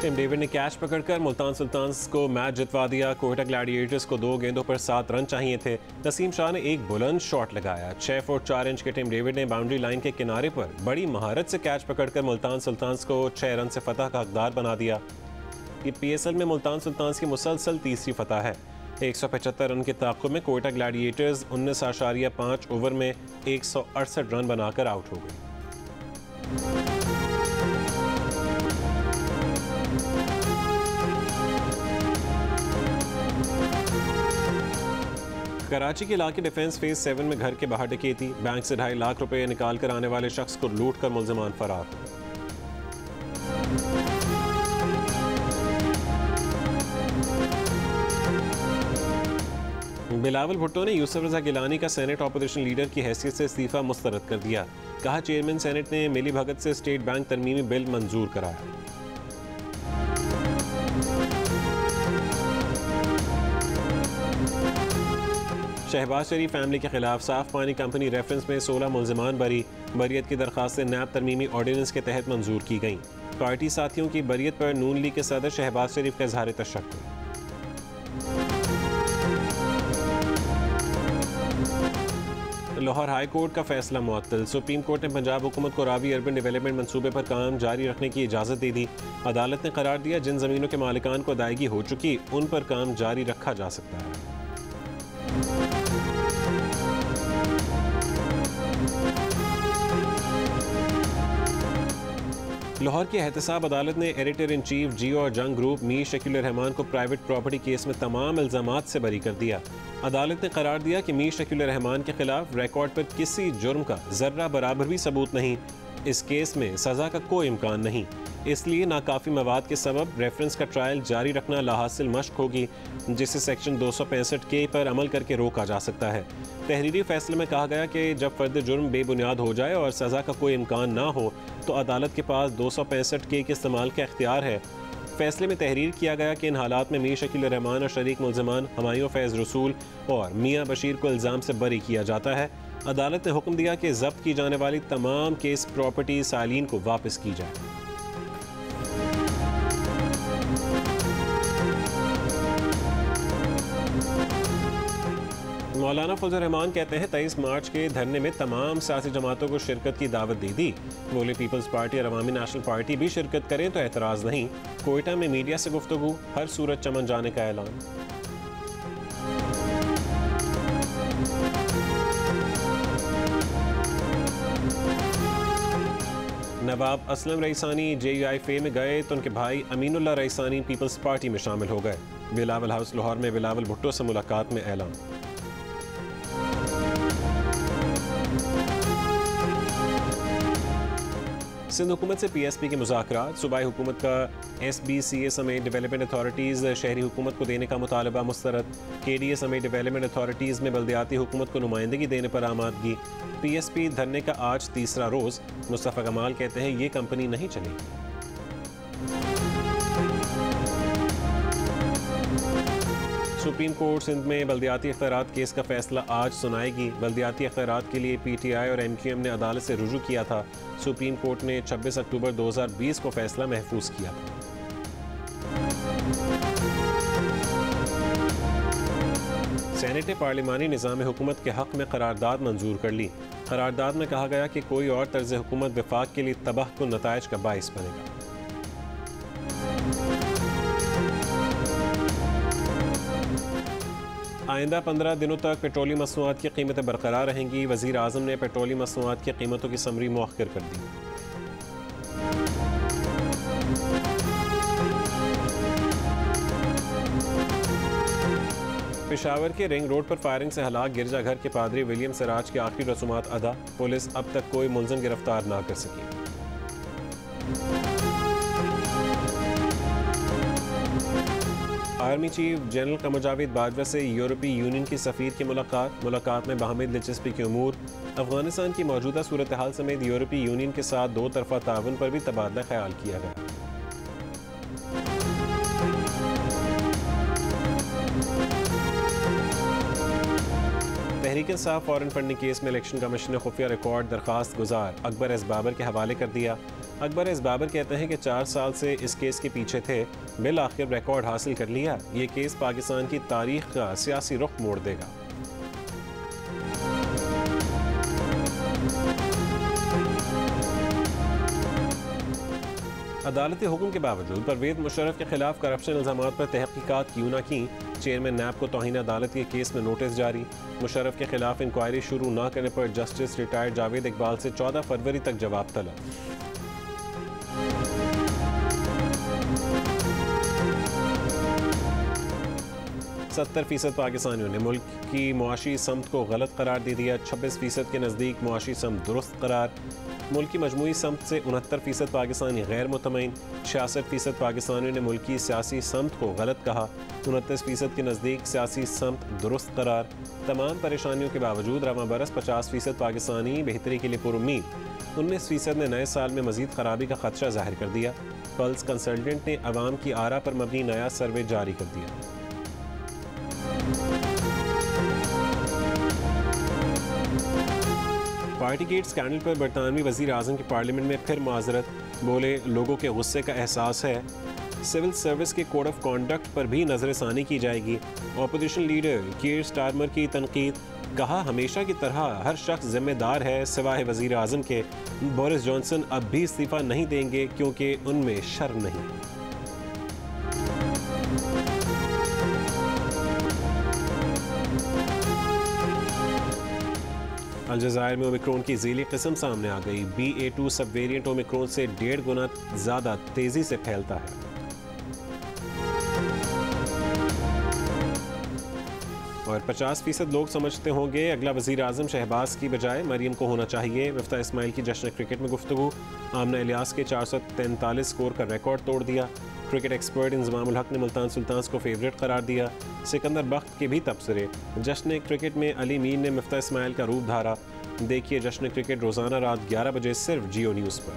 Tim David ने catch पकड़कर Multan sultans को मैच जितवा दिया। कोयटा ग्लैडिएटर्स को 2 गेंदों पर 7 रन चाहिए थे। नसीम शाह ने एक बुलंद शॉट लगाया। 6 फुट 4 इंच के टिम डेविड ने बाउंड्री लाइन के किनारे पर बड़ी महारत से कैच पकड़कर मुल्तान सुल्तान्स को 6 रन से फतह का हकदार बना दिया। ये PSL में मुल्तान सुल्तान्स की मुसलसल तीसरी फतह है। 175 रन के ताक़ुब में कोयटा ग्लैडिएटर्स 19.5 ओवर में 168 रन बनाकर आउट हो गई। कराची के इलाके डिफेंस फेज 7 में घर के बाहर डकैती। बैंक से 2.5 लाख रुपए निकाल कर आने वाले शख्स को लूट कर मुल्ज़िमान फरार। बिलावल भुट्टो ने यूसुफ रजा गिलानी का सेनेट ऑपोजिशन लीडर की हैसियत से इस्तीफा मुस्तरद कर दिया। कहा, चेयरमैन सेनेट ने मिली भगत से स्टेट बैंक तरमीमी बिल मंजूर कराया। शहबाज शरीफ फैमिली के खिलाफ साफ पानी कंपनी रेफरेंस में 16 मुल्ज़िमान बरी। बरियत की दरखास्तें नैब तरमीमी ऑर्डिनेंस के तहत मंजूर की गईं। पार्टी साथियों की बरियत पर नून लीग के सदर शहबाज शरीफ का इज़हार तशक्कुर। लाहौर हाई कोर्ट का फैसला मुअत्तल। सुप्रीम कोर्ट ने पंजाब हुकूमत को रावी अर्बन डेवलपमेंट मंसूबे पर काम जारी रखने की इजाज़त दे दी। अदालत ने करार दिया, जिन ज़मीनों के मालिकान को अदायगी हो चुकी उन पर काम जारी रखा जा सकता है। लाहौर की एहतसाब अदालत ने एडिटर इन चीफ जियो और जंग ग्रुप मीर शकील रहमान को प्राइवेट प्रॉपर्टी केस में तमाम इल्ज़ामात से बरी कर दिया। अदालत ने करार दिया कि मीर शकील रहमान के खिलाफ रिकॉर्ड पर किसी जुर्म का ज़र्रा बराबर भी सबूत नहीं। इस केस में सज़ा का कोई इम्कान नहीं, इसलिए नाकाफ़ी मवाद के सबब रेफरेंस का ट्रायल जारी रखना लाहासिल मश्क होगी, जिसे सेक्शन 265 पर अमल करके रोका जा सकता है। तहरीरी फैसले में कहा गया कि जब फ़र्द जुर्म बेबुनियाद हो जाए और सज़ा का कोई इम्कान ना हो तो अदालत के पास 265 के इस्तेमाल का इख्तियार है। फैसले में तहरीर किया गया कि इन हालात में मीर शकील रहमान और शरीक मुल्ज़िमान हमायूं फैज़ रसूल और मियाँ बशीर को इल्ज़ाम से बरी किया जाता है। अदालत ने हुक्म दिया कि ज़ब्त की जाने वाली तमाम केस प्रॉपर्टी सालीन को वापस की जाए। मौलाना फजल रहमान कहते हैं 23 मार्च के धरने में तमाम सियासी जमातों को शिरकत की दावत दे दी। बोले, पीपल्स पार्टी और अवामी नेशनल पार्टी भी शिरकत करें तो एतराज़ नहीं। कोयटा में मीडिया से गुफ्तगू, हर सूरत चमन जाने का ऐलान। नवाब असलम रईसानी JUIFA में गए तो उनके भाई अमीनुल्लाह रईसानी पीपल्स पार्टी में शामिल हो गए। बिलावल हाउस लाहौर में बिलावल भुट्टो से मुलाकात में ऐलान। सिंध हुकूमत से PSP के मुज़ाकरात। सूबाई हुकूमत का SBCA समेत डेवलपमेंट अथॉरिटीज़ शहरी हुकूमत को देने का मुतालबा मुस्तरद। KDA समेत डेवलपमेंट अथॉरिटीज़ में बल्दियाती हुकूमत को नुमाइंदगी देने पर आमादगी। PSP धरने का आज तीसरा रोज़। मुस्तफ़ा कमाल कहते हैं ये कंपनी नहीं चलेगी। सुप्रीम कोर्ट सिंध में बल्दियाती इख्तियारात केस का फैसला आज सुनाएगी। बल्दियाती इख्तियारात के लिए PTI और MQM ने अदालत से रुजू किया था। सुप्रीम कोर्ट ने 26 अक्टूबर 2020 को फैसला महफूज किया था। सेनेट ने पार्लिमानी निज़ाम हुकूमत के हक़ में करारदाद मंजूर कर ली। करारदाद में कहा गया कि कोई और तर्ज हुकूमत वफाक के लिए तबाहकुन नताइज का बाइस बनेगा। आइंदा 15 दिनों तक पेट्रोलियम मसनूआत की कीमतें बरकरार रहेंगी। वज़ीर आज़म ने पेट्रोलियम मसनूआत की कीमतों की समरी मौखर कर दी। पेशावर के रिंग रोड पर फायरिंग से हलाक गिरजाघर के पादरी विलियम सिराज की आखिरी रसूमात अदा। पुलिस अब तक कोई मुलज़िम गिरफ्तार ना कर सकी। Army chief general Qamar Javed Bajwa से यूरोपीय यूनियन की सफ़ीर की मुलाकात में बाहमी दिलचस्पी के उमूर। अफगानिस्तान की मौजूदा सूरत हाल समेत यूरोपीय यूनियन के साथ 2 तरफ़ा ताउन पर भी तबादला ख्याल किया गया। Tehreek Insaf foreign funding case में इलेक्शन कमीशन ने खुफिया रिकॉर्ड दरखास्त गुजार अकबर एस बाबर के हवाले कर दिया। अकबर एस बाबर कहते हैं कि 4 साल से इस केस के पीछे थे, बिल आखिर रिकॉर्ड हासिल कर लिया। ये केस पाकिस्तान की तारीख का सियासी रुख मोड़ देगा। अदालती हुक्म के बावजूद परवेज मुशर्रफ के खिलाफ करप्शन इल्जामात पर तहकीकात क्यों न की, चेयरमैन नैब को तौहीन अदालत के केस में नोटिस जारी। मुशर्रफ के खिलाफ इंक्वायरी शुरू न करने पर जस्टिस रिटायर्ड जावेद इकबाल से 14 फरवरी तक जवाब तलब। 70% पाकिस्तानियों ने मुल्क की मुआशी समत को गलत करार दे दिया। 26% के नज़दीक मुआशी समत दुरुस्त करार। मुल्क की मजमूई समत से 69% पाकिस्तानी गैर मुतमईन। 66% पाकिस्तानियों ने मुल्क की सियासी समत को गलत कहा। 29% के नज़दीक सियासी समत दुरुस्त करार। तमाम परेशानियों के बावजूद रवां बरस 50% पाकिस्तानी बेहतरी के लिए पुरुम्मीद। 19% ने नए साल में मजीद खराबी का खदशा जाहिर कर दिया। पल्स कंसल्टेंट ने अवाम की आरा पर मबनी नया सर्वे जारी कर दिया। पार्टी गेट स्कैंडल पर बरतानवी वज़ीर आज़म की पार्लियामेंट में फिर माजरत। बोले, लोगों के गुस्से का एहसास है। सिविल सर्विस के कोड ऑफ कॉन्डक्ट पर भी नजरसानी की जाएगी। ऑपोजिशन लीडर कीर स्टारमर की तनकीद। कहा, हमेशा की तरह हर शख्स जिम्मेदार है सिवाय वज़ीर आज़म के। बोरिस जॉनसन अब भी इस्तीफ़ा नहीं देंगे क्योंकि उनमें शर्म नहीं। अलजायर में ओमिक्रॉन की ज़ीली किस्म सामने आ गई। BA.2 सब वेरिएंट ओमिक्रॉन से 1.5 गुना ज़्यादा तेज़ी से फैलता है। और 50% लोग समझते होंगे अगला वज़ीर आज़म शहबाज की बजाय मरियम को होना चाहिए। मिफ्ता इस्माइल की जश्न क्रिकेट में गुफ्तगू। आमना इलियास के 443 स्कोर का रिकॉर्ड तोड़ दिया। क्रिकेट एक्सपर्ट इंज़मामुल हक ने मुल्तान सुल्तान्स को फेवरेट करार दिया। सिकंदर बख्त के भी तबसरे। जश्न क्रिकेट में अली मीर ने मिफ्ता इस्माइल का रूप धारा। देखिए जश्न क्रिकेट रोज़ाना रात 11 बजे सिर्फ जियो न्यूज़ पर।